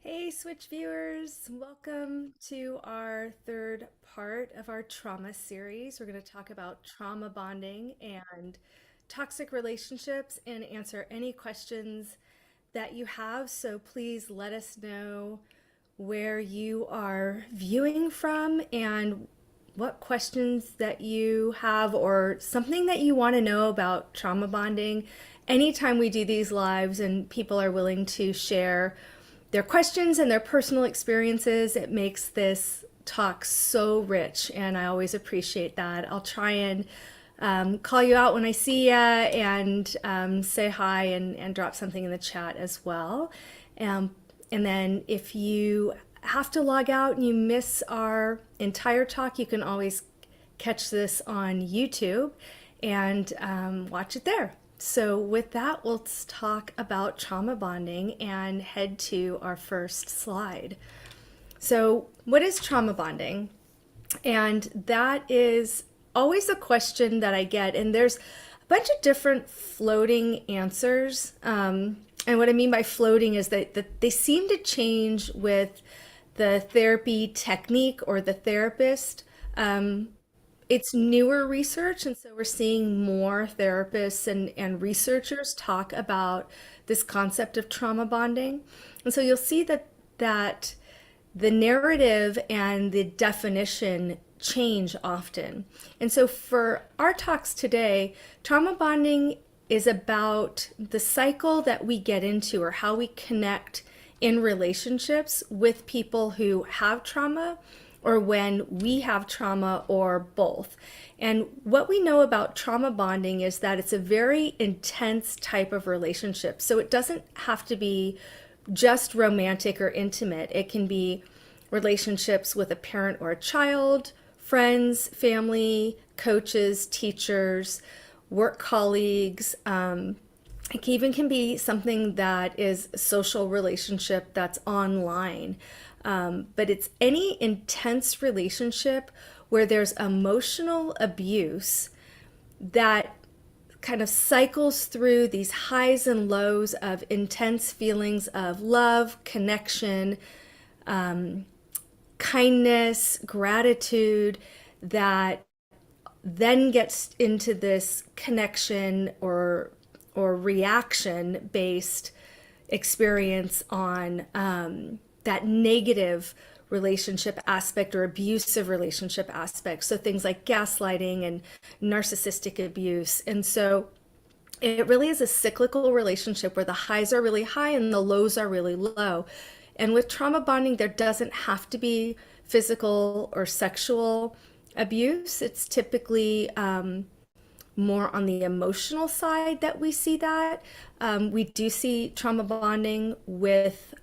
Hey, Switch viewers! Welcome to our third part of our trauma series. We're going to talk about trauma bonding and toxic relationships and answer any questions that you have. So please let us know where you are viewing from and what questions that you have or something that you want to know about trauma bonding. Anytime we do these lives and people are willing to share their questions and their personal experiences, it makes this talk so rich, and I always appreciate that. I'll try and call you out when I see you and say hi and drop something in the chat as well. And then if you have to log out and you miss our entire talk, you can always catch this on YouTube and watch it there. So with that, let's talk about trauma bonding and head to our first slide. So what is trauma bonding? And that is always a question that I get, and there's a bunch of different floating answers. And what I mean by floating is that they seem to change with the therapy technique or the therapist. It's newer research, and so we're seeing more therapists and researchers talk about this concept of trauma bonding. And so you'll see that the narrative and the definition change often. And so for our talks today, trauma bonding is about the cycle that we get into or how we connect in relationships with people who have trauma or when we have trauma or both. And what we know about trauma bonding is that it's a very intense type of relationship. So it doesn't have to be just romantic or intimate. It can be relationships with a parent or a child, friends, family, coaches, teachers, work colleagues. It even can be something that is a social relationship that's online. But it's any intense relationship where there's emotional abuse that kind of cycles through these highs and lows of intense feelings of love, connection, kindness, gratitude, that then gets into this connection or reaction based experience on that negative relationship aspect or abusive relationship aspect. So things like gaslighting and narcissistic abuse. And so it really is a cyclical relationship where the highs are really high and the lows are really low. And with trauma bonding, there doesn't have to be physical or sexual abuse. It's typically more on the emotional side that we see that. We do see trauma bonding with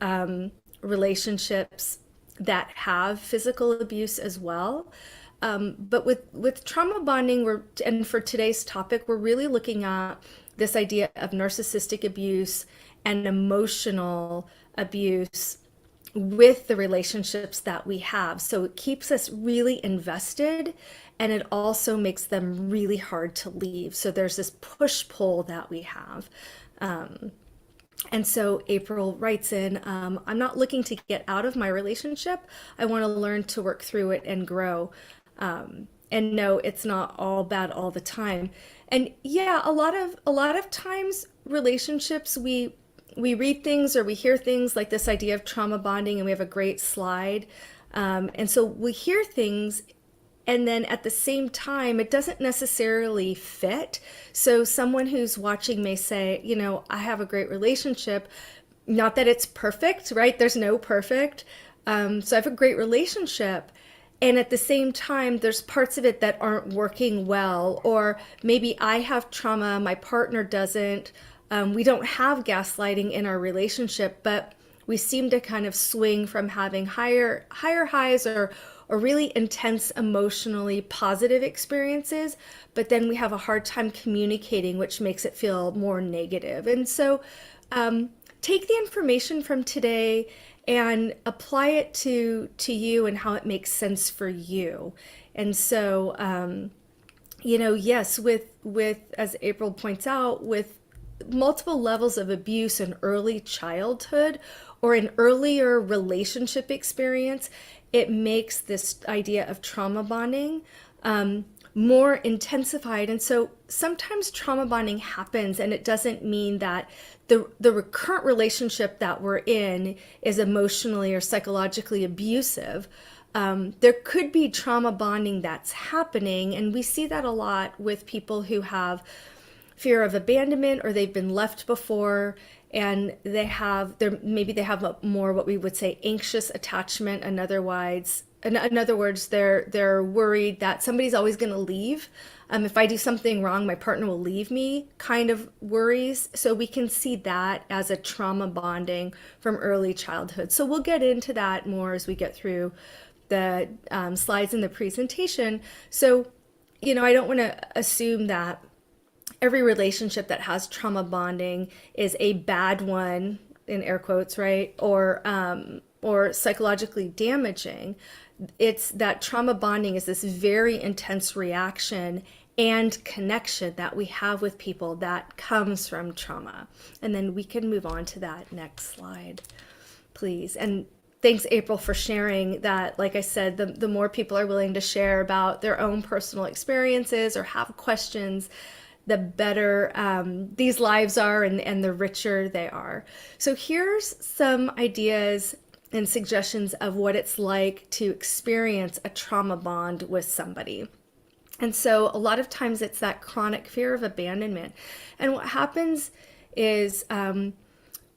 relationships that have physical abuse as well. But with trauma bonding, and for today's topic, we're really looking at this idea of narcissistic abuse and emotional abuse with the relationships that we have. So it keeps us really invested, and it also makes them really hard to leave. So there's this push-pull that we have. And so April writes in, I'm not looking to get out of my relationship. I want to learn to work through it and grow. And no, it's not all bad all the time. And yeah, a lot of times relationships, we read things or we hear things like this idea of trauma bonding, and we have a great slide. And so we hear things, and then at the same time, it doesn't necessarily fit. So someone who's watching may say, I have a great relationship. Not that it's perfect, right? There's no perfect. So I have a great relationship. And at the same time, there's parts of it that aren't working well. Or maybe I have trauma, my partner doesn't. We don't have gaslighting in our relationship, but we seem to kind of swing from having higher highs or really intense, emotionally positive experiences, but then we have a hard time communicating, which makes it feel more negative. And so take the information from today and apply it to you and how it makes sense for you. And so, yes, with as April points out, with multiple levels of abuse in early childhood or an earlier relationship experience, it makes this idea of trauma bonding more intensified. And so sometimes trauma bonding happens, and it doesn't mean that the current relationship that we're in is emotionally or psychologically abusive. There could be trauma bonding that's happening, and we see that a lot with people who have fear of abandonment or they've been left before, and maybe they have a more what we would say anxious attachment. In other words, they're worried that somebody's always going to leave. If I do something wrong, my partner will leave me, kind of worries. So we can see that as a trauma bonding from early childhood. So we'll get into that more as we get through the slides in the presentation. So, I don't want to assume that every relationship that has trauma bonding is a bad one, in air quotes, right? Or psychologically damaging. It's that trauma bonding is this very intense reaction and connection that we have with people that comes from trauma. And then we can move on to that next slide, please. And thanks, April, for sharing that. Like I said, the more people are willing to share about their own personal experiences or have questions, the better these lives are and the richer they are. So here's some ideas and suggestions of what it's like to experience a trauma bond with somebody. And so a lot of times it's that chronic fear of abandonment. And what happens is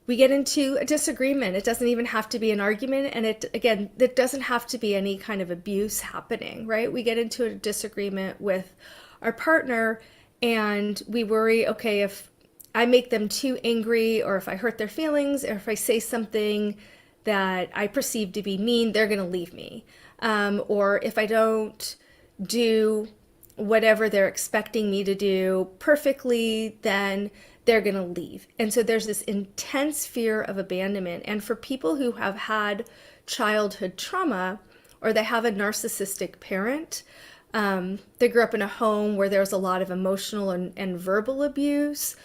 we get into a disagreement. It doesn't even have to be an argument. And it doesn't have to be any kind of abuse happening, right? We get into a disagreement with our partner and we worry, okay, if I make them too angry or if I hurt their feelings or if I say something that I perceive to be mean, they're going to leave me. Or if I don't do whatever they're expecting me to do perfectly, then they're going to leave. And so there's this intense fear of abandonment. And for people who have had childhood trauma or they have a narcissistic parent, they grew up in a home where there was a lot of emotional and verbal abuse,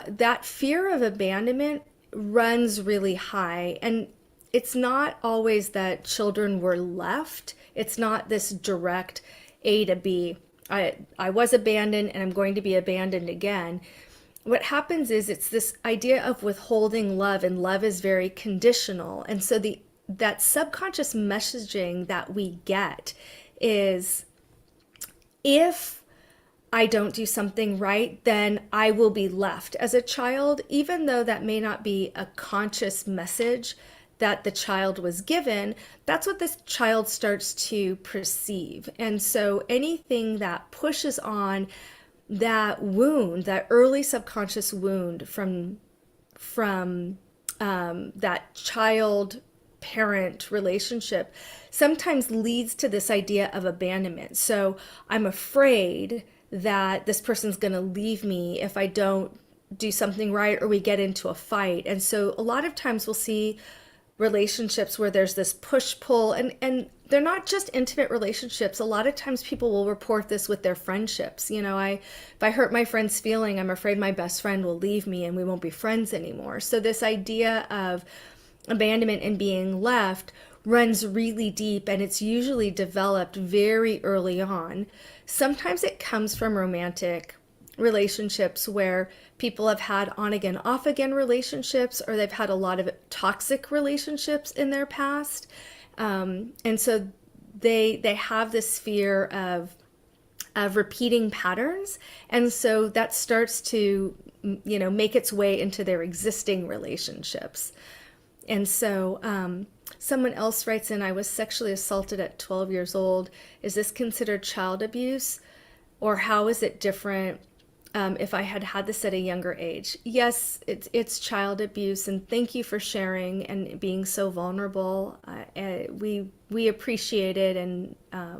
that fear of abandonment runs really high. And it's not always that children were left. It's not this direct A to B. I was abandoned and I'm going to be abandoned again. What happens is it's this idea of withholding love, and love is very conditional. And so that subconscious messaging that we get is, if I don't do something right, then I will be left. As a child, even though that may not be a conscious message that the child was given, that's what this child starts to perceive. And so anything that pushes on that wound, that early subconscious wound from that child parent relationship, sometimes leads to this idea of abandonment. So I'm afraid that this person's going to leave me if I don't do something right or we get into a fight. And so a lot of times we'll see relationships where there's this push-pull, and they're not just intimate relationships. A lot of times people will report this with their friendships. If I hurt my friend's feeling, I'm afraid my best friend will leave me and we won't be friends anymore. So this idea of abandonment and being left runs really deep, and it's usually developed very early on. Sometimes it comes from romantic relationships where people have had on again, off again relationships, or they've had a lot of toxic relationships in their past. And so they have this fear of repeating patterns. And so that starts to, make its way into their existing relationships. And so someone else writes in, I was sexually assaulted at 12 years old. Is this considered child abuse? Or how is it different if I had had this at a younger age? Yes, it's child abuse. And thank you for sharing and being so vulnerable. We appreciate it, and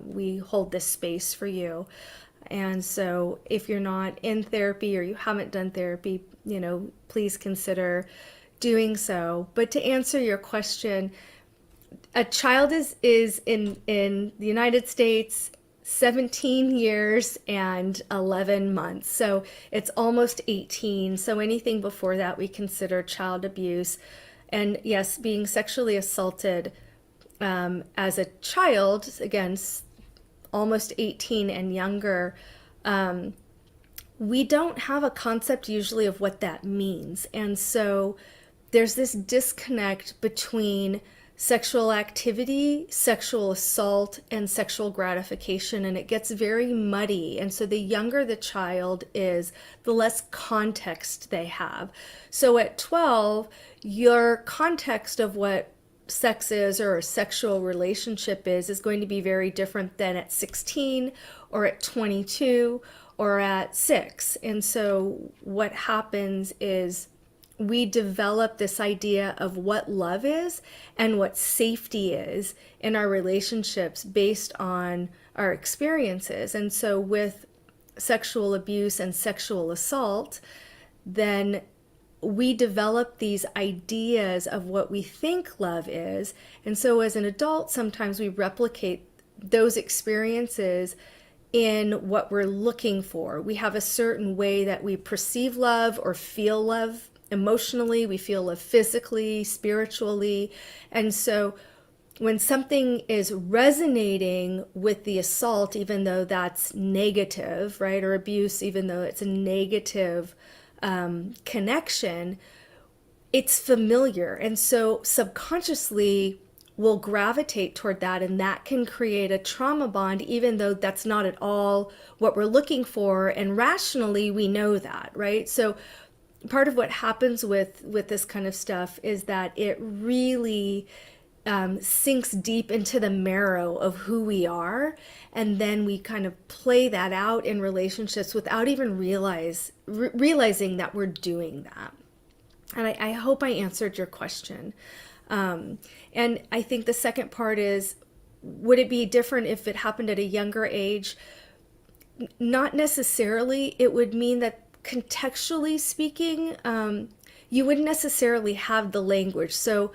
we hold this space for you. And so if you're not in therapy or you haven't done therapy, please consider doing so. But to answer your question, a child is in the United States 17 years and 11 months. So it's almost 18. So anything before that we consider child abuse. And yes, being sexually assaulted as a child, again, almost 18 and younger, we don't have a concept usually of what that means. And so there's this disconnect between sexual activity, sexual assault, and sexual gratification, and it gets very muddy. And so the younger the child is, the less context they have. So at 12, your context of what sex is or a sexual relationship is going to be very different than at 16 or at 22 or at 6. And so what happens is we develop this idea of what love is and what safety is in our relationships based on our experiences. And so with sexual abuse and sexual assault, then we develop these ideas of what we think love is. And so as an adult, sometimes we replicate those experiences in what we're looking for. We have a certain way that we perceive love or feel love emotionally, we feel love physically, spiritually. And so when something is resonating with the assault, even though that's negative, right, or abuse, even though it's a negative connection, it's familiar. And so subconsciously we'll gravitate toward that, and that can create a trauma bond, even though that's not at all what we're looking for. And rationally, we know that, right? So part of what happens with this kind of stuff is that it really sinks deep into the marrow of who we are, and then we kind of play that out in relationships without even realizing that we're doing that. And I hope I answered your question. And I think the second part is, would it be different if it happened at a younger age? Not necessarily. It would mean that contextually speaking, you wouldn't necessarily have the language. So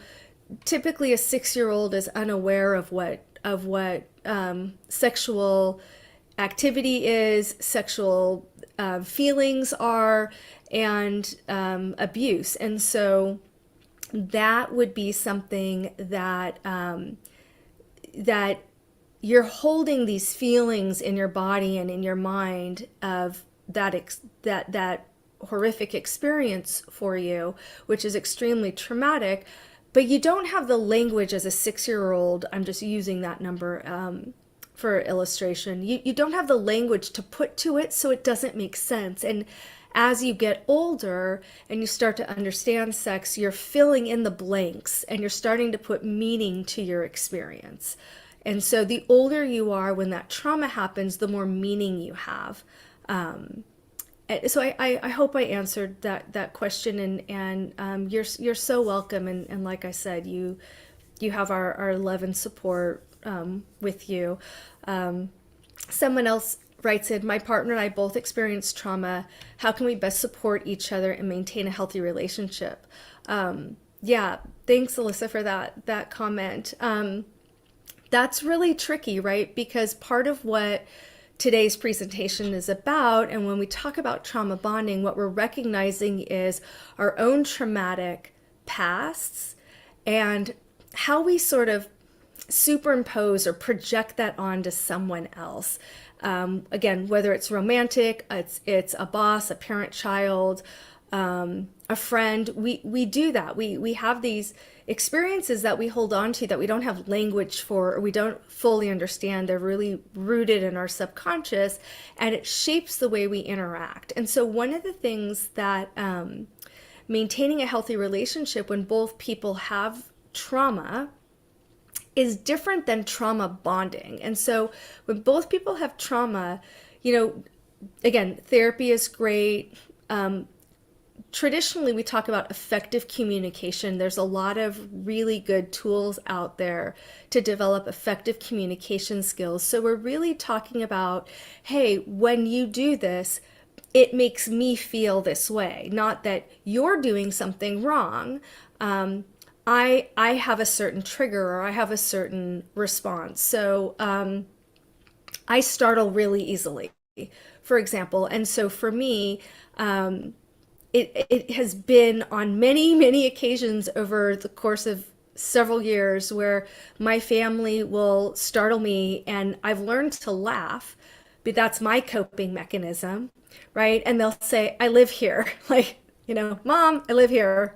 typically a 6-year-old is unaware of what sexual activity is, sexual feelings are, and abuse. And so that would be something that that you're holding these feelings in your body and in your mind of that horrific experience for you, which is extremely traumatic, but you don't have the language as a 6-year-old. I'm just using that number for illustration. You don't have the language to put to it, so it doesn't make sense. And as you get older and you start to understand sex, you're filling in the blanks and you're starting to put meaning to your experience. And so the older you are when that trauma happens, the more meaning you have. So I hope I answered that question, and you're so welcome. And like I said, you have our love and support with you. Someone else writes in, my partner and I both experienced trauma. How can we best support each other and maintain a healthy relationship? Yeah, thanks, Alyssa, for that comment. That's really tricky, right? Because part of what today's presentation is about, and when we talk about trauma bonding, what we're recognizing is our own traumatic pasts and how we sort of superimpose or project that onto someone else. Again, whether it's romantic, it's a boss, a parent-child, a friend, we do that. We have these experiences that we hold on to that we don't have language for, or we don't fully understand. They're really rooted in our subconscious, and it shapes the way we interact. And so one of the things that maintaining a healthy relationship when both people have trauma is different than trauma bonding. And so when both people have trauma, again, therapy is great. Traditionally, we talk about effective communication. There's a lot of really good tools out there to develop effective communication skills. So we're really talking about, hey, when you do this, it makes me feel this way. Not that you're doing something wrong. I have a certain trigger, or I have a certain response. So I startle really easily, for example. And so for me, it has been on many, many occasions over the course of several years where my family will startle me and I've learned to laugh, but that's my coping mechanism, right? And they'll say, I live here. Like, Mom, I live here.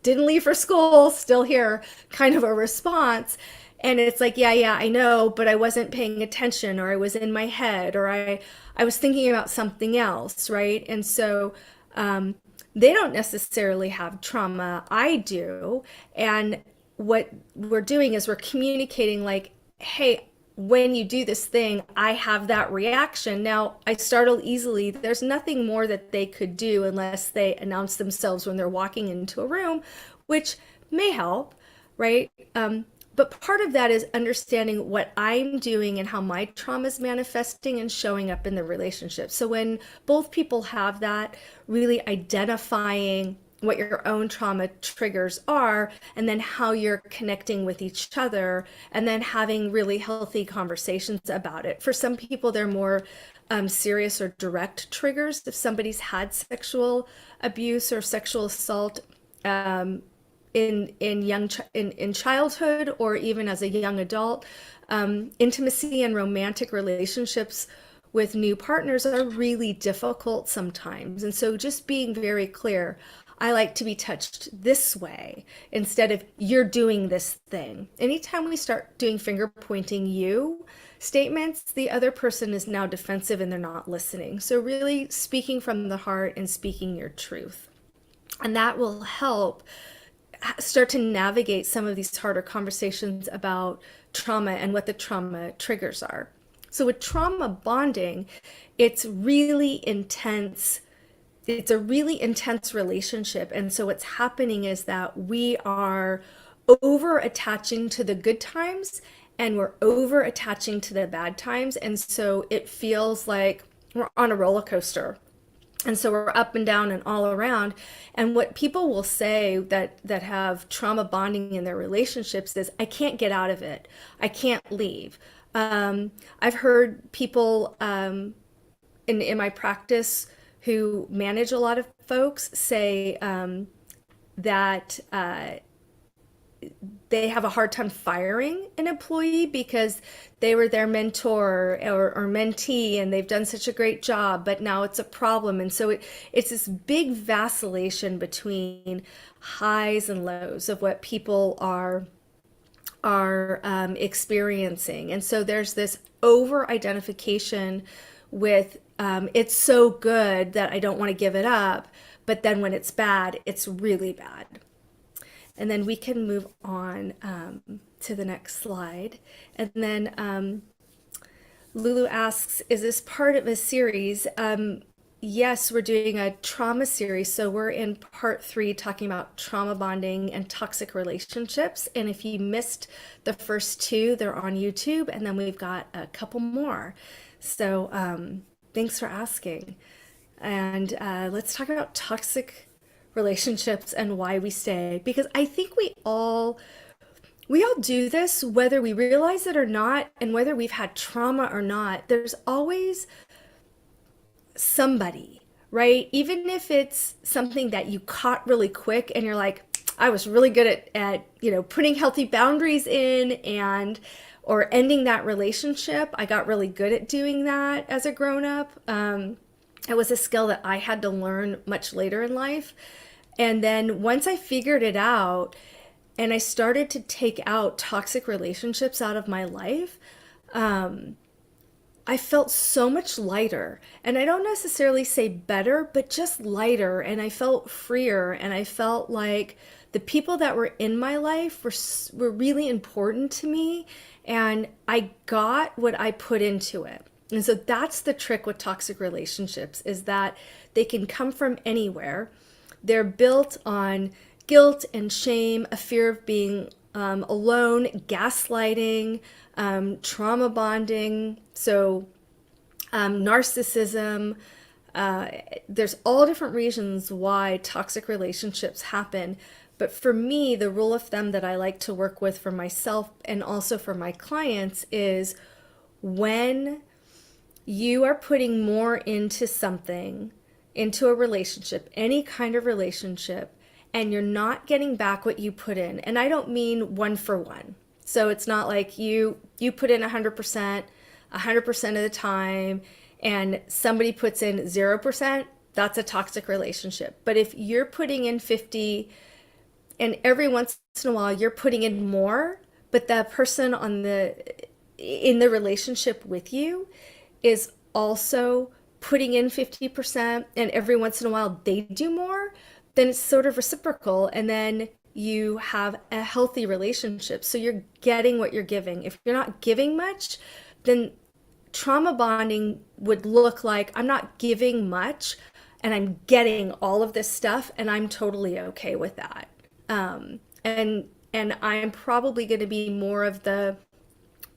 Didn't leave for school, still here, kind of a response. And it's like, yeah, yeah, I know, but I wasn't paying attention, or I was in my head, or I was thinking about something else, right? And so they don't necessarily have trauma. I do. And what we're doing is we're communicating like, hey, when you do this thing, I have that reaction. Now, I startle easily. There's nothing more that they could do unless they announce themselves when they're walking into a room, which may help, right? But part of that is understanding what I'm doing and how my trauma is manifesting and showing up in the relationship. So when both people have that, really identifying what your own trauma triggers are, and then how you're connecting with each other, and then having really healthy conversations about it. For some people, they're more serious or direct triggers. If somebody's had sexual abuse or sexual assault in childhood or even as a young adult, intimacy and romantic relationships with new partners are really difficult sometimes. And so just being very clear, I like to be touched this way instead of you're doing this thing. Anytime we start doing finger pointing you statements, the other person is now defensive and they're not listening. So really speaking from the heart and speaking your truth. And that will help start to navigate some of these harder conversations about trauma and what the trauma triggers are. So with trauma bonding, it's really intense. It's a really intense relationship. And so what's happening is that we are over attaching to the good times and we're over attaching to the bad times. And so it feels like we're on a roller coaster. And so we're up and down and all around. And what people will say that have trauma bonding in their relationships is, I can't get out of it. I can't leave. I've heard people in my practice who manage a lot of folks say that they have a hard time firing an employee because they were their mentor or mentee and they've done such a great job, but now it's a problem. And so it's this big vacillation between highs and lows of what people are experiencing. And so there's this over identification with it's so good that I don't want to give it up, but then when it's bad, it's really bad. And then we can move on to the next slide. And then Lulu asks, is this part of a series? Yes, we're doing a trauma series. So we're in part 3 talking about trauma bonding and toxic relationships. And if you missed the first 2, they're on YouTube. And then we've got a couple more. So thanks for asking. And let's talk about toxic relationships and why we stay, because I think we all do this whether we realize it or not, and whether we've had trauma or not. There's always somebody, right? Even if it's something that you caught really quick and you're like, I was really good at putting healthy boundaries in and or ending that relationship. I got really good at doing that as a grown-up. It was a skill that I had to learn much later in life. And then once I figured it out and I started to take out toxic relationships out of my life, I felt so much lighter. And I don't necessarily say better, but just lighter. And I felt freer. And I felt like the people that were in my life were really important to me. And I got what I put into it. And so that's the trick with toxic relationships, is that they can come from anywhere. They're built on guilt and shame, a fear of being alone, gaslighting, trauma bonding, so narcissism. There's all different reasons why toxic relationships happen. But for me, the rule of thumb that I like to work with for myself and also for my clients is, when you are putting more into something, into a relationship, any kind of relationship, and you're not getting back what you put in. And I don't mean one for one. So it's not like you put in 100% of the time and somebody puts in 0%, that's a toxic relationship. But if you're putting in 50 and every once in a while you're putting in more, but the person in the relationship with you is also putting in 50% and every once in a while they do more, then it's sort of reciprocal, and then you have a healthy relationship. So you're getting what you're giving. If you're not giving much, then trauma bonding would look like I'm not giving much and I'm getting all of this stuff, and I'm totally okay with that. And I'm probably going to be more of the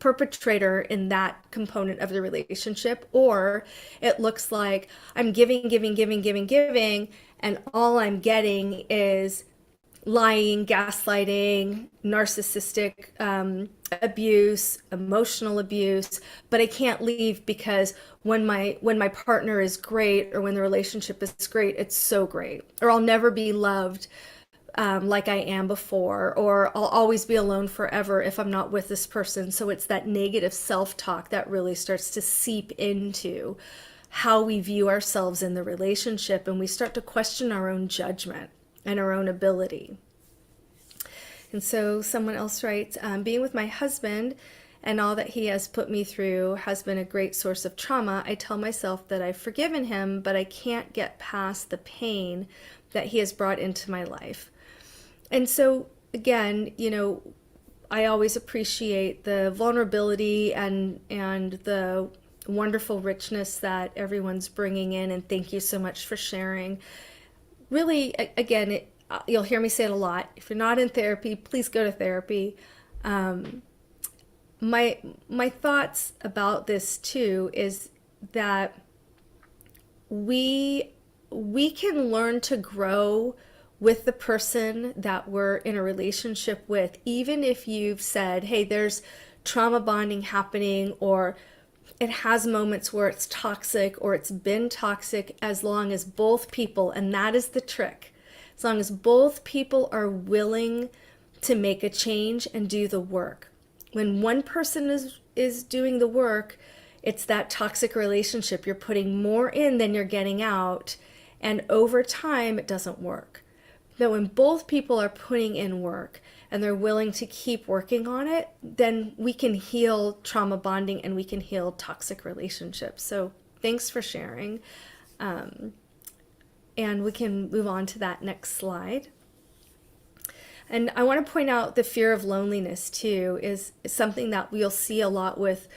perpetrator in that component of the relationship, or it looks like I'm giving, giving, giving, giving, giving, and all I'm getting is lying, gaslighting, narcissistic abuse, emotional abuse, but I can't leave because when my partner is great, or when the relationship is great, it's so great, or I'll never be loved like I am before, or I'll always be alone forever if I'm not with this person. So it's that negative self-talk that really starts to seep into how we view ourselves in the relationship, and we start to question our own judgment and our own ability. And so someone else writes, being with my husband and all that he has put me through has been a great source of trauma. I tell myself that I've forgiven him, but I can't get past the pain that he has brought into my life. And so again, I always appreciate the vulnerability and the wonderful richness that everyone's bringing in, and thank you so much for sharing. Really, again, you'll hear me say it a lot. If you're not in therapy, please go to therapy. My thoughts about this too is that we can learn to grow with the person that we're in a relationship with, even if you've said, hey, there's trauma bonding happening, or it has moments where it's toxic or it's been toxic, as long as both people, and that is the trick, as long as both people are willing to make a change and do the work. When one person is doing the work, it's that toxic relationship. You're putting more in than you're getting out, and over time it doesn't work. But when both people are putting in work and they're willing to keep working on it, then we can heal trauma bonding and we can heal toxic relationships. So thanks for sharing. And we can move on to that next slide. And I want to point out the fear of loneliness too is something that we'll see a lot with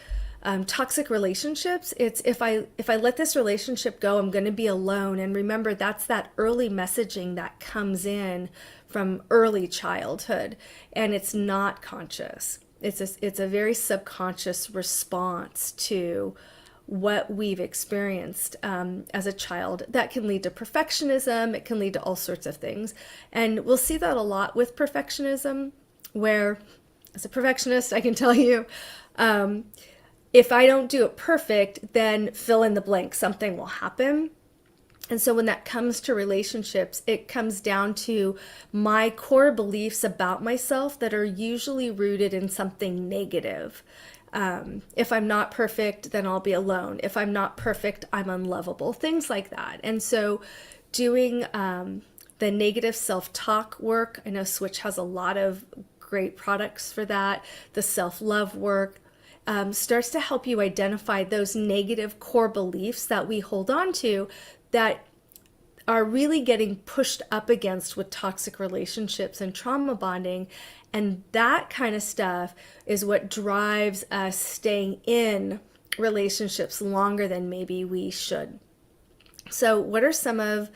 toxic relationships. It's if I let this relationship go, I'm going to be alone. And remember, that's that early messaging that comes in from early childhood, and it's not conscious. It's a very subconscious response to what we've experienced as a child. That can lead to perfectionism. It can lead to all sorts of things. And we'll see that a lot with perfectionism, where as a perfectionist, I can tell you, if I don't do it perfect, then fill in the blank, something will happen. And so when that comes to relationships, it comes down to my core beliefs about myself that are usually rooted in something negative. If I'm not perfect, then I'll be alone. If I'm not perfect, I'm unlovable, things like that. And so doing the negative self-talk work, I know Switch has a lot of great products for that. The self-love work starts to help you identify those negative core beliefs that we hold on to that are really getting pushed up against with toxic relationships and trauma bonding. And that kind of stuff is what drives us staying in relationships longer than maybe we should. So what are some of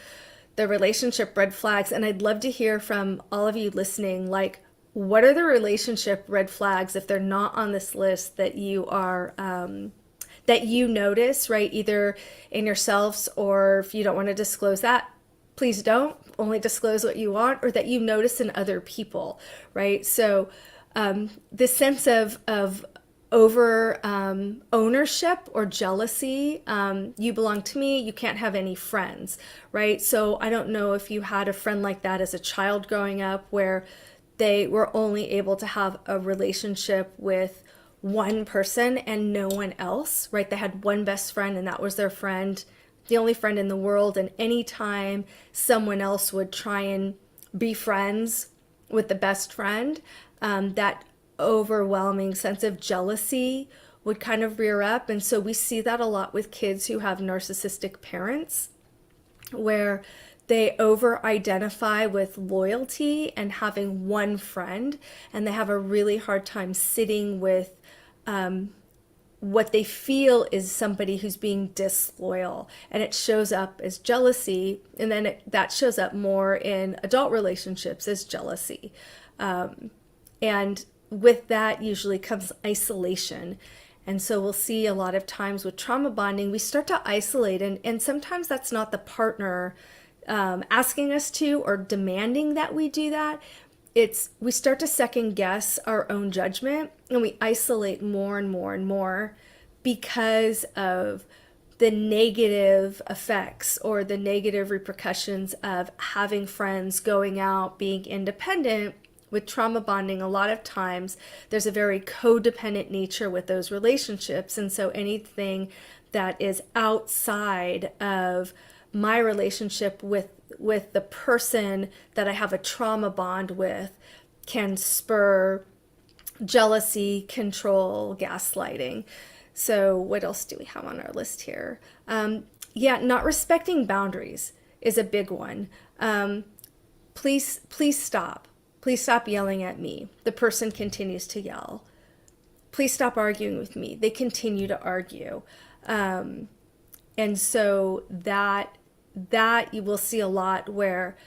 the relationship red flags? And I'd love to hear from all of you listening, like, what are the relationship red flags, if they're not on this list, that you are that you notice, right? Either in yourselves, or if you don't want to disclose that, please don't. Only disclose what you want, or that you notice in other people, right? So the sense of over ownership or jealousy. You belong to me, you can't have any friends, right? So I don't know if you had a friend like that as a child growing up where they were only able to have a relationship with one person and no one else, right? They had one best friend and that was their friend, the only friend in the world. And anytime someone else would try and be friends with the best friend, that overwhelming sense of jealousy would kind of rear up. And so we see that a lot with kids who have narcissistic parents, where they over identify with loyalty and having one friend, and they have a really hard time sitting with what they feel is somebody who's being disloyal, and it shows up as jealousy, and then that shows up more in adult relationships as jealousy. And with that usually comes isolation. And so we'll see a lot of times with trauma bonding, we start to isolate, and sometimes that's not the partner asking us to or demanding that we do that. It's we start to second guess our own judgment, and we isolate more and more and more because of the negative effects or the negative repercussions of having friends, going out, being independent. With trauma bonding, a lot of times there's a very codependent nature with those relationships. And so anything that is outside of my relationship with the person that I have a trauma bond with can spur jealousy, control, gaslighting. So what else do we have on our list here? Yeah, not respecting boundaries is a big one. Please stop. Please stop yelling at me. The person continues to yell. Please stop arguing with me. They continue to argue. And so that you will see a lot where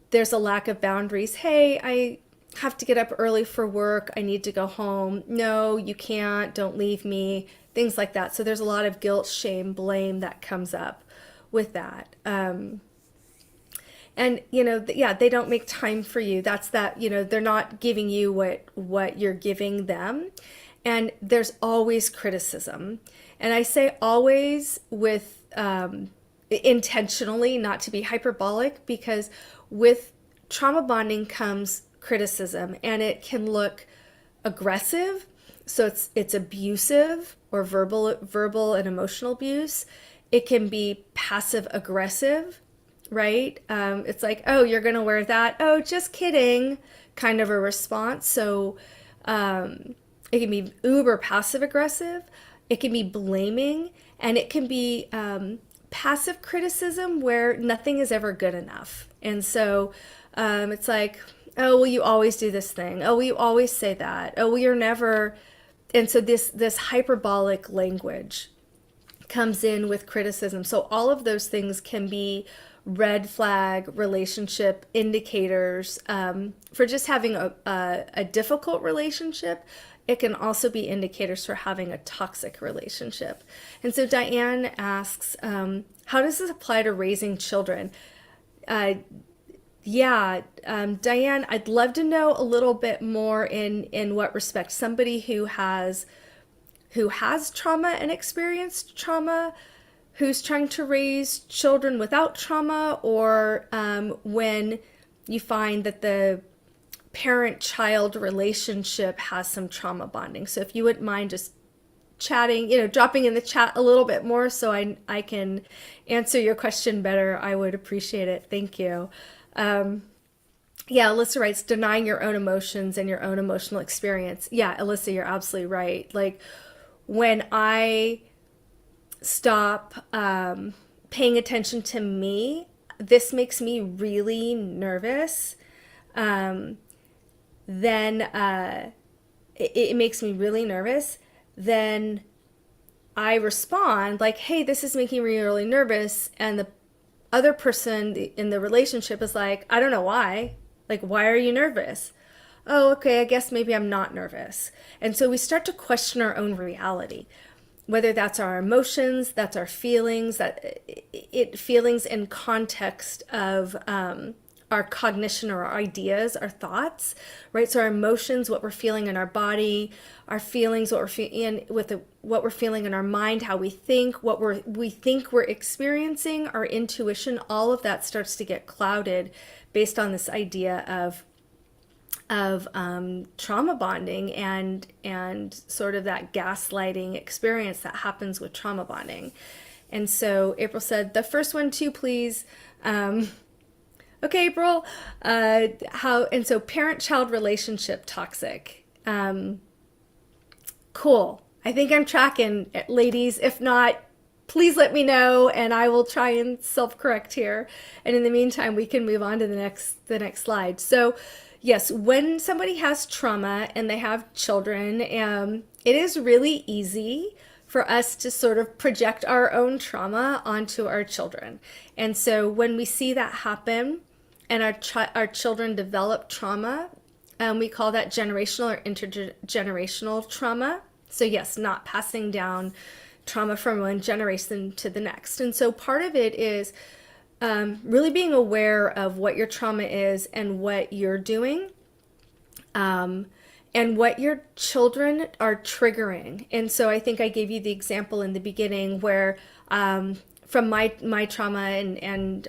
there's a lack of boundaries. Hey, I have to get up early for work. I need to go home. No, you can't. Don't leave me. Things like that. So there's a lot of guilt, shame, blame that comes up with that. And, yeah, they don't make time for you. That's that, they're not giving you what you're giving them. And there's always criticism. And I say always with intentionally, not to be hyperbolic, because with trauma bonding comes criticism, and it can look aggressive. So it's abusive or verbal and emotional abuse. It can be passive aggressive, right? It's like, oh, you're going to wear that. Oh, just kidding, kind of a response. So it can be uber passive aggressive. It can be blaming, and it can be passive criticism where nothing is ever good enough. And so it's like, oh, well, you always do this thing. Oh, well, you always say that. Oh, well, you're never. And so this hyperbolic language comes in with criticism. So all of those things can be red flag relationship indicators for just having a difficult relationship. It can also be indicators for having a toxic relationship. And so Diane asks, how does this apply to raising children? Diane, I'd love to know a little bit more in what respect. Somebody who has trauma and experienced trauma, who's trying to raise children without trauma, or when you find that the parent-child relationship has some trauma bonding. So if you wouldn't mind just chatting, dropping in the chat a little bit more so I can answer your question better, I would appreciate it. Thank you. Yeah, Alyssa writes, denying your own emotions and your own emotional experience. Yeah, Alyssa, you're absolutely right. Like when I stop paying attention to me, this makes me really nervous. Then it makes me really nervous. Then I respond like, hey, this is making me really nervous. And the other person in the relationship is like, I don't know why. Like, why are you nervous? Oh, okay, I guess maybe I'm not nervous. And so we start to question our own reality, whether that's our emotions, that's our feelings, feelings in context of our cognition or our ideas, our thoughts, right? So our emotions, what we're feeling in our body, our feelings, what we're feeling what we're feeling in our mind, how we think, what we think we're experiencing, our intuition, all of that starts to get clouded based on this idea of trauma bonding and sort of that gaslighting experience that happens with trauma bonding. And so April said, the first one too, please. Okay, April. So parent-child relationship toxic. Cool. I think I'm tracking, ladies. If not, please let me know, and I will try and self-correct here. And in the meantime, we can move on to the next slide. So, yes, when somebody has trauma and they have children, it is really easy for us to sort of project our own trauma onto our children. And so when we see that happen and our children develop trauma, we call that generational or intergenerational trauma. So yes, not passing down trauma from one generation to the next. And so part of it is really being aware of what your trauma is and what you're doing, and what your children are triggering. And so I think I gave you the example in the beginning where from my trauma and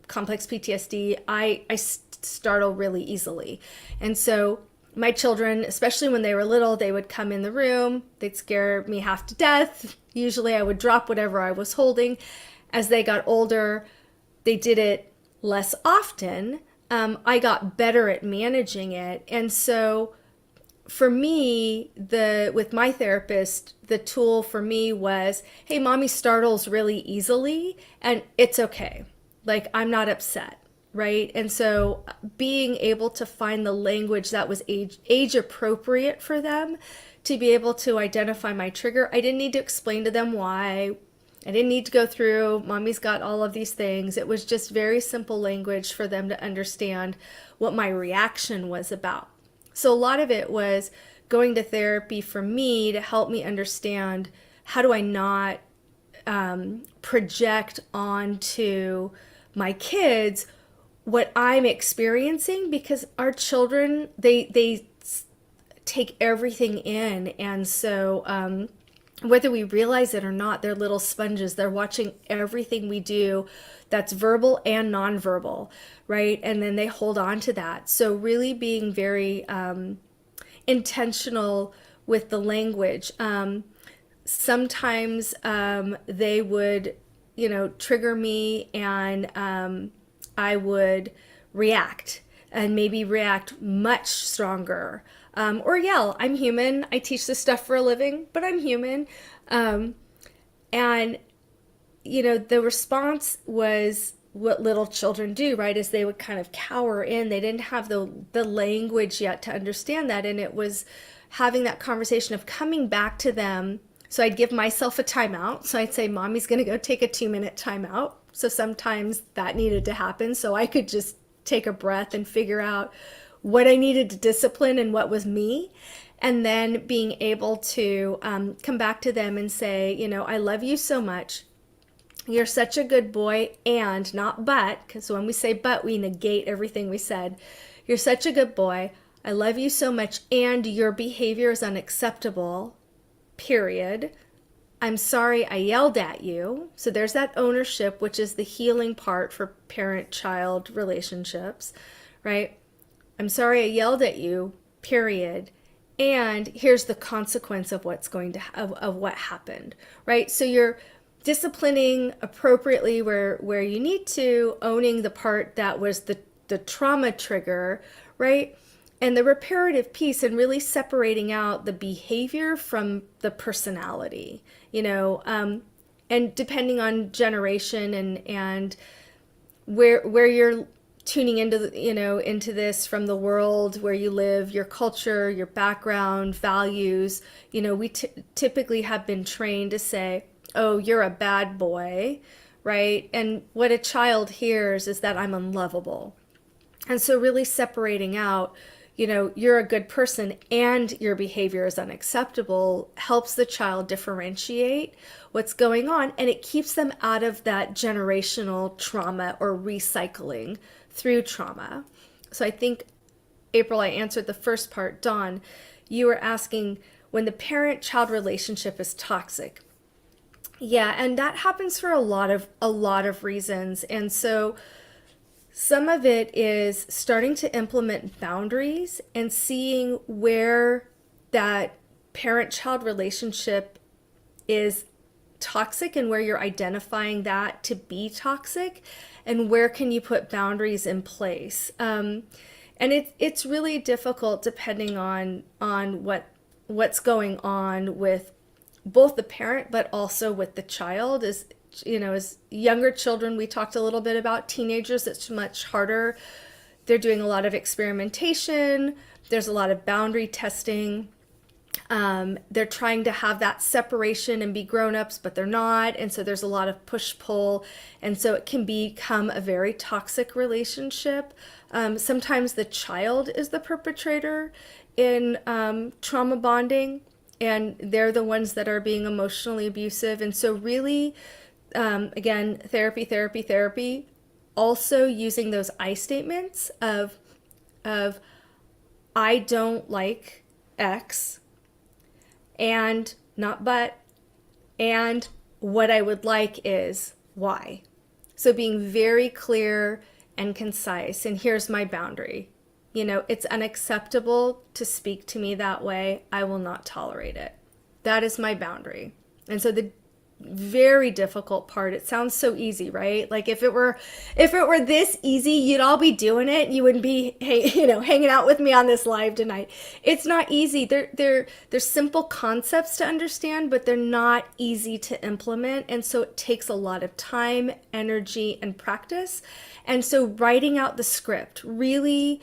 complex PTSD, I startle really easily. And so my children, especially when they were little, they would come in the room, they'd scare me half to death. Usually I would drop whatever I was holding. As they got older, they did it less often. I got better at managing it. And so for me, with my therapist, the tool for me was, hey, mommy startles really easily and it's okay. Like, I'm not upset, right? And so being able to find the language that was age appropriate for them to be able to identify my trigger. I didn't need to explain to them why. I didn't need to go through, mommy's got all of these things. It was just very simple language for them to understand what my reaction was about. So a lot of it was going to therapy for me to help me understand, how do I not project onto my kids what I'm experiencing, because our children, they take everything in. And so whether we realize it or not, they're little sponges. They're watching everything we do that's verbal and nonverbal, right? And then they hold on to that. So really being very intentional with the language. Sometimes they would, trigger me, and I would react, and maybe react much stronger. Or yell. I'm human. I teach this stuff for a living, but I'm human. And, the response was what little children do, right? Is they would kind of cower in. They didn't have the language yet to understand that. And it was having that conversation of coming back to them. So I'd give myself a timeout. So I'd say, mommy's going to go take a 2-minute timeout. So sometimes that needed to happen. So I could just take a breath and figure out what I needed to discipline and what was me. And then being able to come back to them and say, I love you so much. You're such a good boy, and not but, because when we say but, we negate everything we said. You're such a good boy. I love you so much, and your behavior is unacceptable, period. I'm sorry I yelled at you. So there's that ownership, which is the healing part for parent-child relationships, right? I'm sorry I yelled at you, period. And here's the consequence of what's going to of what happened, right? So you're disciplining appropriately where you need to, owning the part that was the trauma trigger, right? And the reparative piece, and really separating out the behavior from the personality, and depending on generation and where you're tuning into into this from, the world where you live, your culture, your background, values. We typically have been trained to say, oh, you're a bad boy, right? And what a child hears is that I'm unlovable. And so really separating out, you're a good person and your behavior is unacceptable, helps the child differentiate what's going on, and it keeps them out of that generational trauma or recycling through trauma. So I think, April, I answered the first part. Dawn, you were asking when the parent-child relationship is toxic. Yeah, and that happens for a lot of reasons. And so some of it is starting to implement boundaries and seeing where that parent-child relationship is toxic and where you're identifying that to be toxic, and where can you put boundaries in place. And it's really difficult depending on what's going on with both the parent but also with the child. As younger children, we talked a little bit about teenagers. It's much harder. They're doing a lot of experimentation. There's a lot of boundary testing. They're trying to have that separation and be grown-ups, but they're not. And so there's a lot of push-pull. And so it can become a very toxic relationship. Sometimes the child is the perpetrator in trauma bonding, and they're the ones that are being emotionally abusive. And so really, again, therapy, also using those I statements of I don't like X, and not but, and what I would like is Y. So being very clear and concise, and here's my boundary. It's unacceptable to speak to me that way. I will not tolerate it. That is my boundary. And so the very difficult part, it sounds so easy, right? Like if it were this easy, you'd all be doing it. You wouldn't be, hanging out with me on this live tonight. It's not easy. They're simple concepts to understand, but they're not easy to implement. And so it takes a lot of time, energy, and practice. And so writing out the script, really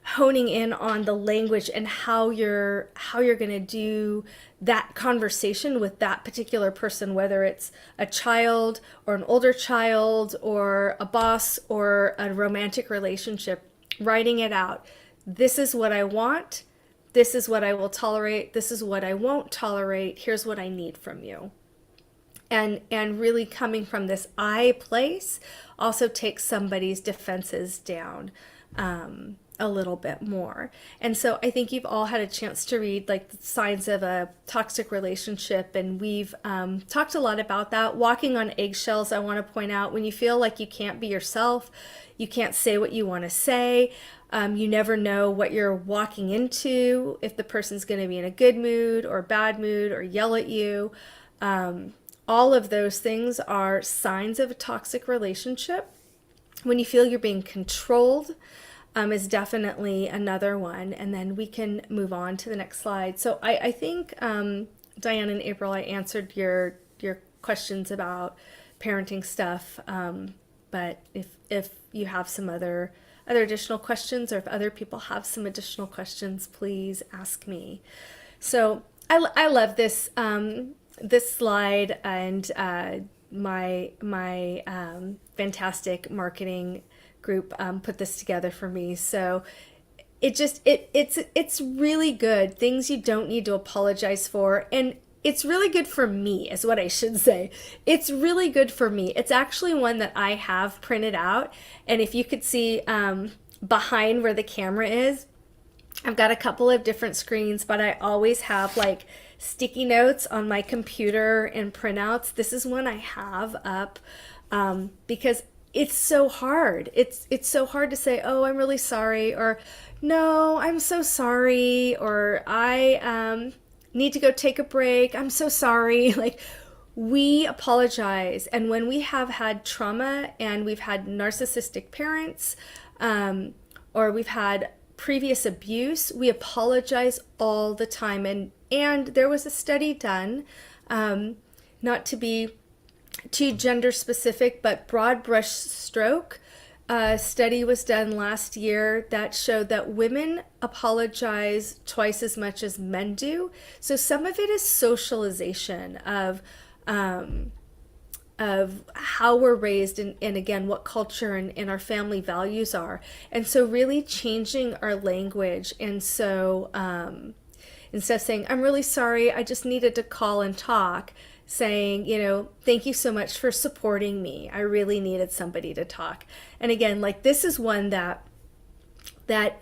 honing in on the language and how you're going to do that conversation with that particular person, whether it's a child or an older child or a boss or a romantic relationship, writing it out. This is what I want. This is what I will tolerate. This is what I won't tolerate. Here's what I need from you. And really coming from this I place also takes somebody's defenses down a little bit more. And so I think you've all had a chance to read like the signs of a toxic relationship, and we've talked a lot about that. Walking on eggshells, I want to point out, when you feel like you can't be yourself, you can't say what you want to say, you never know what you're walking into, if the person's going to be in a good mood or bad mood or yell at you. All of those things are signs of a toxic relationship. When you feel you're being controlled, is definitely another one. And then we can move on to the next slide. So I think, Diane and April, I answered your questions about parenting stuff. But if you have some other additional questions, or if other people have some additional questions, please ask me. So I love this this slide, and my fantastic marketing group put this together for me. So it's really good. Things you don't need to apologize for, and it's really good for me, is what I should say. It's really good for me. It's actually one that I have printed out, and if you could see behind where the camera is, I've got a couple of different screens, but I always have like sticky notes on my computer and printouts. This is one I have up because it's so hard. It's so hard to say, oh, I'm really sorry, or no, I'm so sorry, or I need to go take a break. I'm so sorry. Like, we apologize. And when we have had trauma and we've had narcissistic parents, or we've had previous abuse, we apologize all the time. And there was a study done, not to be too gender specific, but broad brush stroke study was done last year that showed that women apologize twice as much as men do. So some of it is socialization of how we're raised, and again, what culture and our family values are. And so really changing our language. And so instead of saying, I'm really sorry, I just needed to call and talk, saying, thank you so much for supporting me. I really needed somebody to talk. And again, like this is one that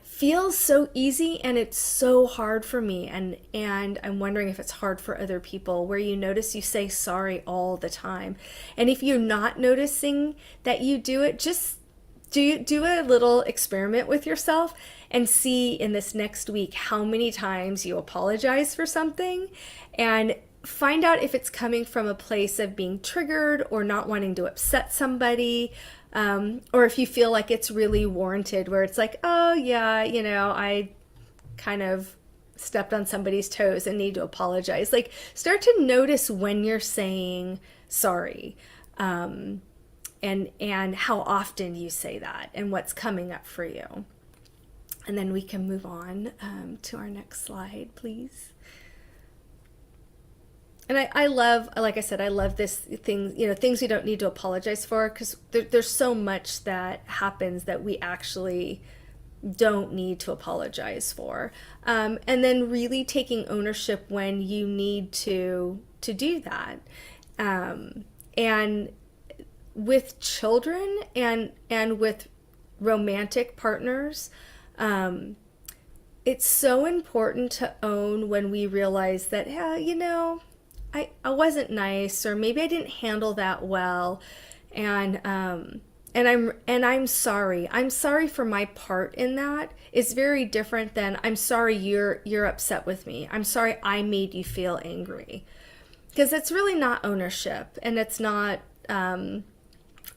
feels so easy and it's so hard for me, and I'm wondering if it's hard for other people, where you notice you say sorry all the time. And if you're not noticing that you do it, just do a little experiment with yourself and see in this next week how many times you apologize for something, and find out if it's coming from a place of being triggered or not wanting to upset somebody, or if you feel like it's really warranted, where it's like, oh yeah, I kind of stepped on somebody's toes and need to apologize. Like, start to notice when you're saying sorry, and how often you say that and what's coming up for you. And then we can move on to our next slide, please. And I love, like I said, I love this thing, things we don't need to apologize for, because there's so much that happens that we actually don't need to apologize for. And then really taking ownership when you need to do that. And with children and with romantic partners, it's so important to own when we realize that, yeah, I wasn't nice, or maybe I didn't handle that well, and I'm sorry. I'm sorry for my part in that. Is very different than I'm sorry you're upset with me. I'm sorry I made you feel angry, because it's really not ownership, and it's not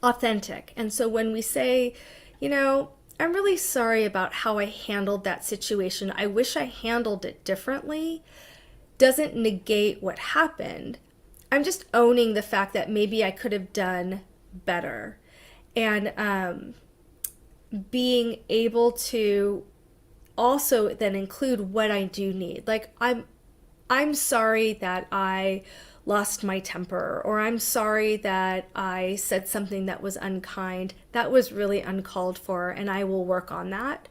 authentic. And so when we say, I'm really sorry about how I handled that situation, I wish I handled it differently, doesn't negate what happened. I'm just owning the fact that maybe I could have done better, and being able to also then include what I do need. Like, I'm sorry that I lost my temper, or I'm sorry that I said something that was unkind. That was really uncalled for, and I will work on that.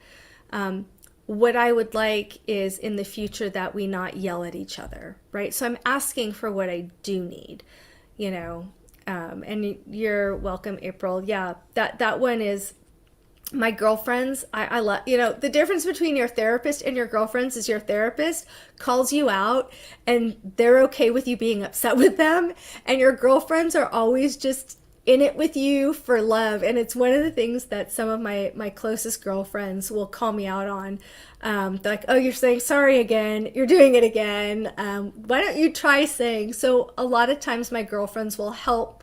What I would like is in the future that we not yell at each other, right? So I'm asking for what I do need, and you're welcome, April. Yeah, that one is my girlfriends. I love, the difference between your therapist and your girlfriends is your therapist calls you out and they're okay with you being upset with them, and your girlfriends are always just in it with you for love. And it's one of the things that some of my closest girlfriends will call me out on. They're like, oh, you're saying sorry again, you're doing it again, why don't you try saying. So a lot of times my girlfriends will help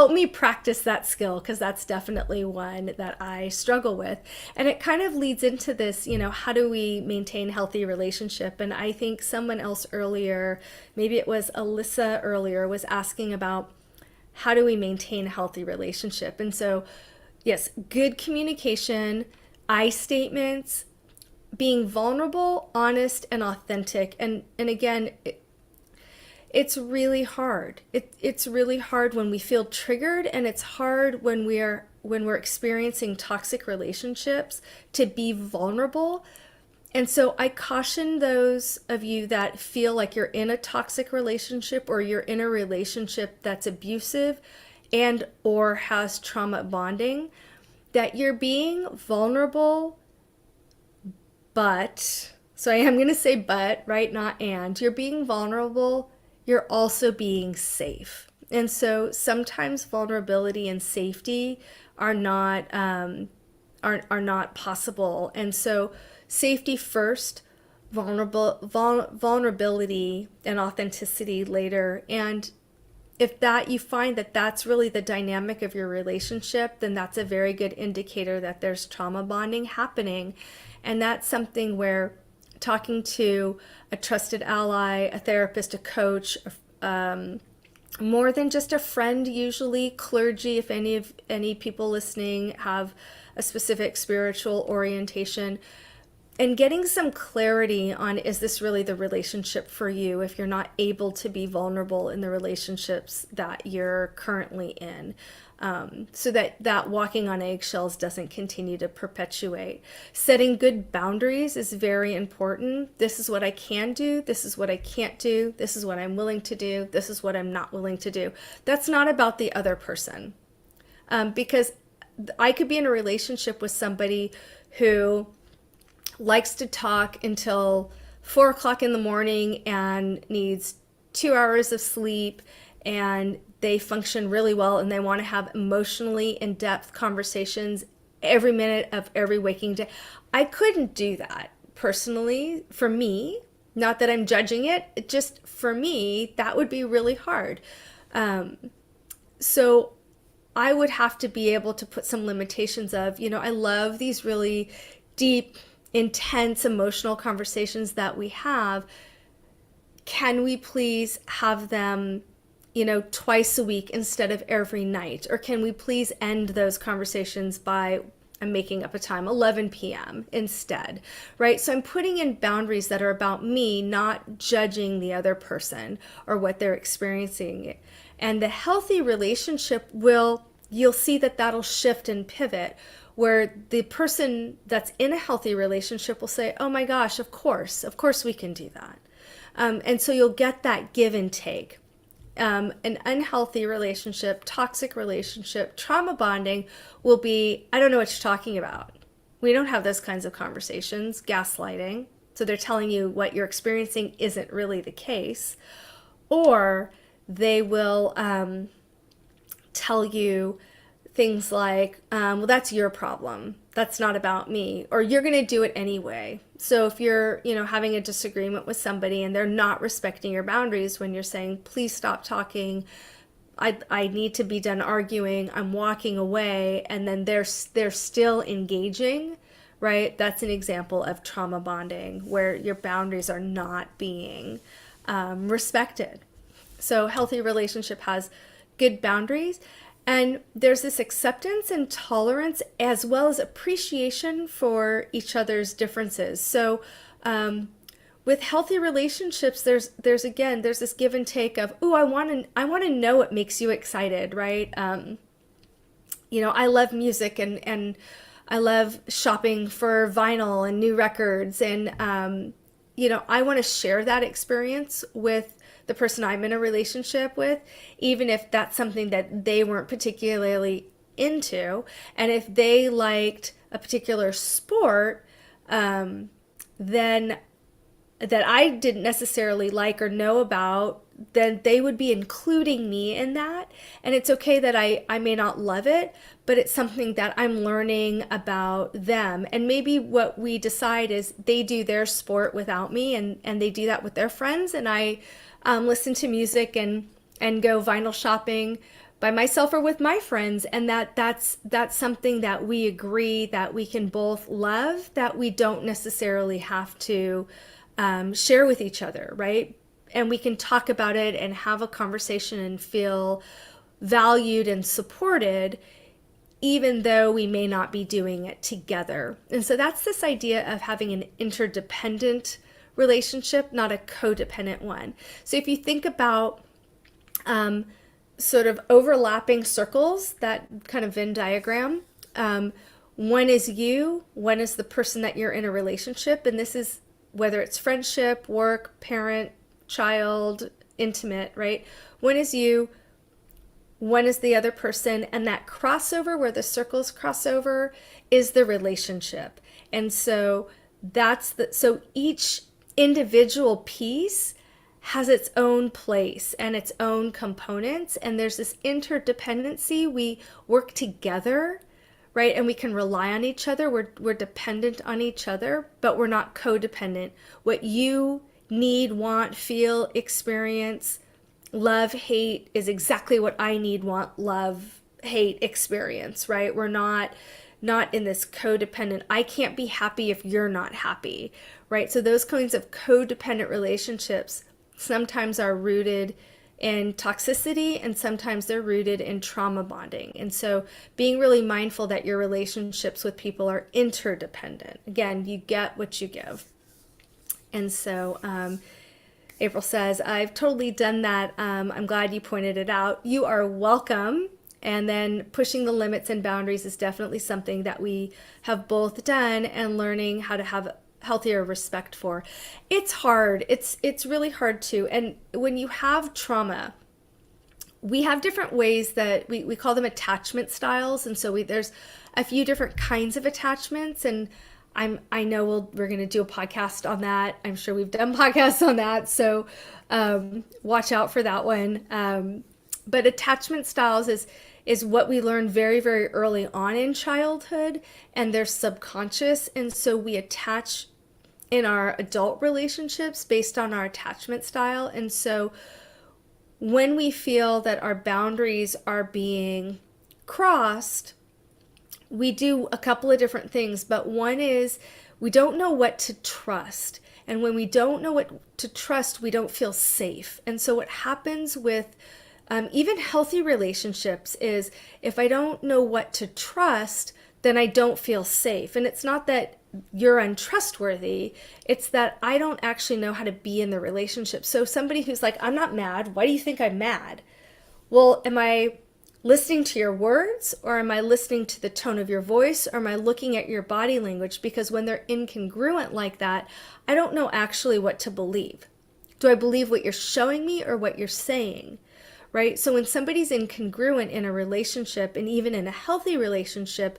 me practice that skill, because that's definitely one that I struggle with. And it kind of leads into this, how do we maintain healthy relationship? And I think someone else earlier, maybe it was Alyssa earlier, was asking about how do we maintain a healthy relationship? And so, yes, good communication, I statements, being vulnerable, honest, and authentic. And again, it's really hard. It's really hard when we feel triggered, and it's hard when we're experiencing toxic relationships to be vulnerable. And so I caution those of you that feel like you're in a toxic relationship, or you're in a relationship that's abusive and or has trauma bonding, that you're being vulnerable, but, so I am going to say but, right? Not and. You're being vulnerable, you're also being safe. And so sometimes vulnerability and safety are not possible. And so safety first, vulnerability and authenticity later. And if that you find that that's really the dynamic of your relationship, then that's a very good indicator that there's trauma bonding happening. And that's something where talking to a trusted ally, a therapist, a coach, more than just a friend, usually clergy, if any people listening have a specific spiritual orientation, and getting some clarity on, is this really the relationship for you if you're not able to be vulnerable in the relationships that you're currently in? so that that walking on eggshells doesn't continue to perpetuate. Setting good boundaries is very important. This is what I can do. This is what I can't do. This is what I'm willing to do. This is what I'm not willing to do. That's not about the other person. Because I could be in a relationship with somebody who likes to talk until 4 o'clock in the morning and needs 2 hours of sleep, and they function really well and they want to have emotionally in-depth conversations every minute of every waking day. I couldn't do that personally for me. Not that I'm judging it, just for me, that would be really hard. So I would have to be able to put some limitations of, I love these really deep, intense emotional conversations that we have. Can we please have them, twice a week instead of every night? Or can we please end those conversations by, I'm making up a time, 11 p.m. instead, right? So I'm putting in boundaries that are about me, not judging the other person or what they're experiencing. And the healthy relationship you'll see that that'll shift and pivot, where the person that's in a healthy relationship will say, oh my gosh, of course we can do that. And so you'll get that give and take. An unhealthy relationship, toxic relationship, trauma bonding will be, I don't know what you're talking about. We don't have those kinds of conversations, gaslighting. So they're telling you what you're experiencing isn't really the case. Or they will tell you things like, well, that's your problem. That's not about me. Or you're going to do it anyway. So if you're, having a disagreement with somebody and they're not respecting your boundaries when you're saying, please stop talking, I need to be done arguing, I'm walking away, and then they're still engaging, right? That's an example of trauma bonding where your boundaries are not being respected. So healthy relationship has good boundaries, and there's this acceptance and tolerance as well as appreciation for each other's differences. So with healthy relationships, there's this give and take of, oh, I want to know what makes you excited, right? I love music and I love shopping for vinyl and new records, and I want to share that experience with the person I'm in a relationship with, even if that's something that they weren't particularly into. And if they liked a particular sport, then that I didn't necessarily like or know about, then they would be including me in that. And it's okay that I may not love it, but it's something that I'm learning about them. And maybe what we decide is they do their sport without me, and they do that with their friends, and I listen to music and go vinyl shopping by myself or with my friends, and that's something that we agree that we can both love, that we don't necessarily have to share with each other, right? And we can talk about it and have a conversation and feel valued and supported, even though we may not be doing it together. And so that's this idea of having an interdependent relationship, not a codependent one. So if you think about sort of overlapping circles, that kind of Venn diagram, one is you, one is the person that you're in a relationship, and this is whether it's friendship, work, parent, child, intimate, right? One is you, one is the other person, and that crossover where the circles cross over is the relationship. And so so each individual piece has its own place and its own components, and there's this interdependency. We work together, right? And we can rely on each other. We're dependent on each other, but we're not codependent. What you need, want, feel, experience, love, hate is exactly what I need, want, love, hate, experience, right? We're not in this codependent, I can't be happy if you're not happy, right? So those kinds of codependent relationships sometimes are rooted in toxicity, and sometimes they're rooted in trauma bonding. And so being really mindful that your relationships with people are interdependent. Again, you get what you give. And so April says, I've totally done that. I'm glad you pointed it out. You are welcome. And then pushing the limits and boundaries is definitely something that we have both done, and learning how to have healthier respect for. It's hard. It's really hard too. And when you have trauma, we have different ways that we call them attachment styles. And so there's a few different kinds of attachments. And I know we're going to do a podcast on that. I'm sure we've done podcasts on that. So watch out for that one. But attachment styles is what we learn very, very early on in childhood, and they're subconscious. And so we attach in our adult relationships based on our attachment style. And so when we feel that our boundaries are being crossed, we do a couple of different things. But one is we don't know what to trust. And when we don't know what to trust, we don't feel safe. And so what happens with even healthy relationships is, if I don't know what to trust, then I don't feel safe. And it's not that you're untrustworthy, it's that I don't actually know how to be in the relationship. So somebody who's like, I'm not mad, why do you think I'm mad? Well, am I listening to your words, or am I listening to the tone of your voice, or am I looking at your body language? Because when they're incongruent like that, I don't know actually what to believe. Do I believe what you're showing me or what you're saying? Right? So when somebody's incongruent in a relationship, and even in a healthy relationship,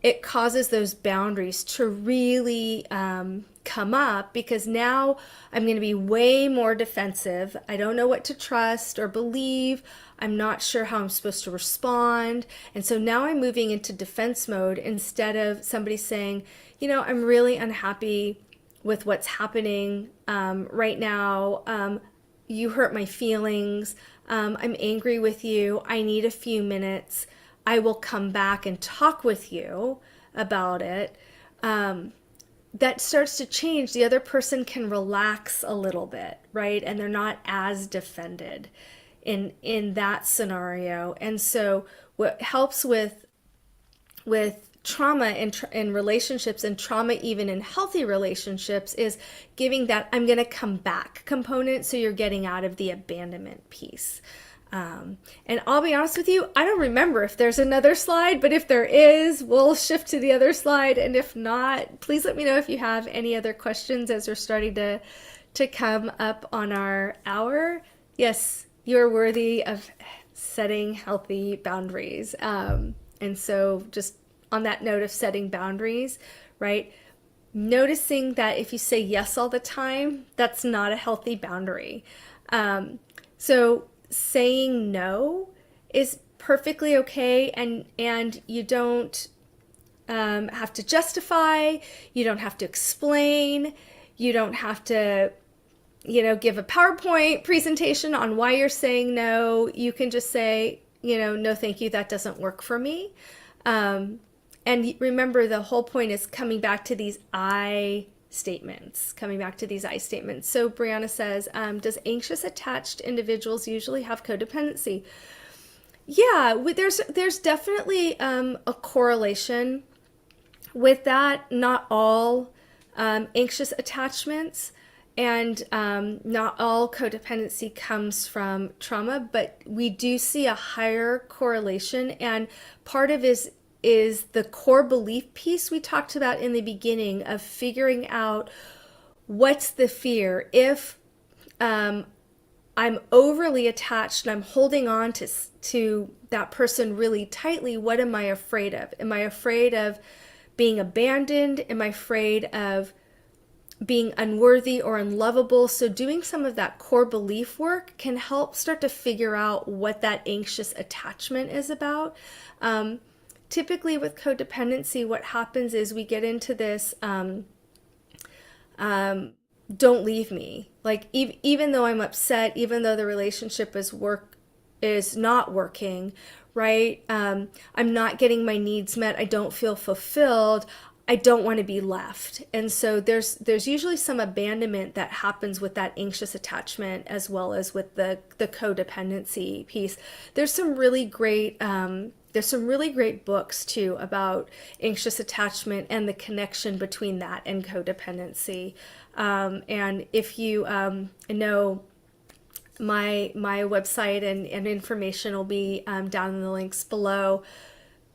it causes those boundaries to really come up, because now I'm going to be way more defensive. I don't know what to trust or believe. I'm not sure how I'm supposed to respond. And so now I'm moving into defense mode, instead of somebody saying, I'm really unhappy with what's happening right now. You hurt my feelings. I'm angry with you. I need a few minutes. I will come back and talk with you about it. That starts to change. The other person can relax a little bit, right? And they're not as defended in that scenario. And so what helps with trauma in relationships, and trauma even in healthy relationships, is giving that I'm going to come back component, so you're getting out of the abandonment piece. And I'll be honest with you, I don't remember if there's another slide, but if there is, we'll shift to the other slide. And if not, please let me know if you have any other questions as we're starting to come up on our hour. Yes, you're worthy of setting healthy boundaries. And so just on that note of setting boundaries, right? Noticing that if you say yes all the time, that's not a healthy boundary. So saying no is perfectly okay, and you don't have to justify, you don't have to explain, you don't have to give a PowerPoint presentation on why you're saying no. You can just say, no thank you, that doesn't work for me. And remember, the whole point is coming back to these I statements. So Brianna says, does anxious attached individuals usually have codependency? Yeah, there's definitely a correlation with that. Not all anxious attachments and not all codependency comes from trauma, but we do see a higher correlation. And part of it is the core belief piece we talked about in the beginning, of figuring out what's the fear. If I'm overly attached and I'm holding on to that person really tightly, what am I afraid of? Am I afraid of being abandoned? Am I afraid of being unworthy or unlovable? So doing some of that core belief work can help start to figure out what that anxious attachment is about. Typically with codependency, what happens is we get into this don't leave me. Like even though I'm upset, even though the relationship is not working, right? I'm not getting my needs met. I don't feel fulfilled. I don't want to be left. And so there's usually some abandonment that happens with that anxious attachment, as well as with the codependency piece. There's some really great books too about anxious attachment and the connection between that and codependency. And if you know my website and information will be down in the links below.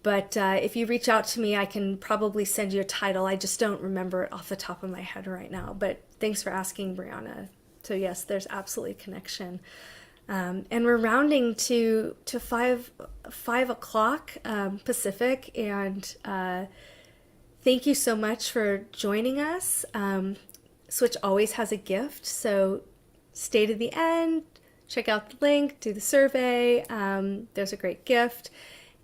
But if you reach out to me, I can probably send you a title. I just don't remember it off the top of my head right now. But thanks for asking, Brianna. So yes, there's absolutely connection. And we're rounding to 5 o'clock Pacific, and thank you so much for joining us. Switch always has a gift, so stay to the end, check out the link, do the survey. There's a great gift.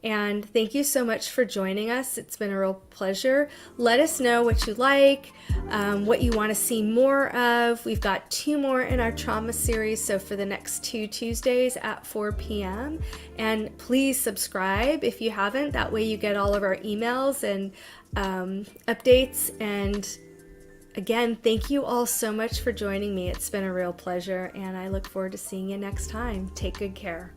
And thank you so much for joining us. It's been a real pleasure. Let us know what you like, what you want to see more of. We've got 2 more in our trauma series, so for the next 2 Tuesdays at 4 p.m. And please subscribe if you haven't. That way you get all of our emails and updates. And again, thank you all so much for joining me. It's been a real pleasure, and I look forward to seeing you next time. Take good care.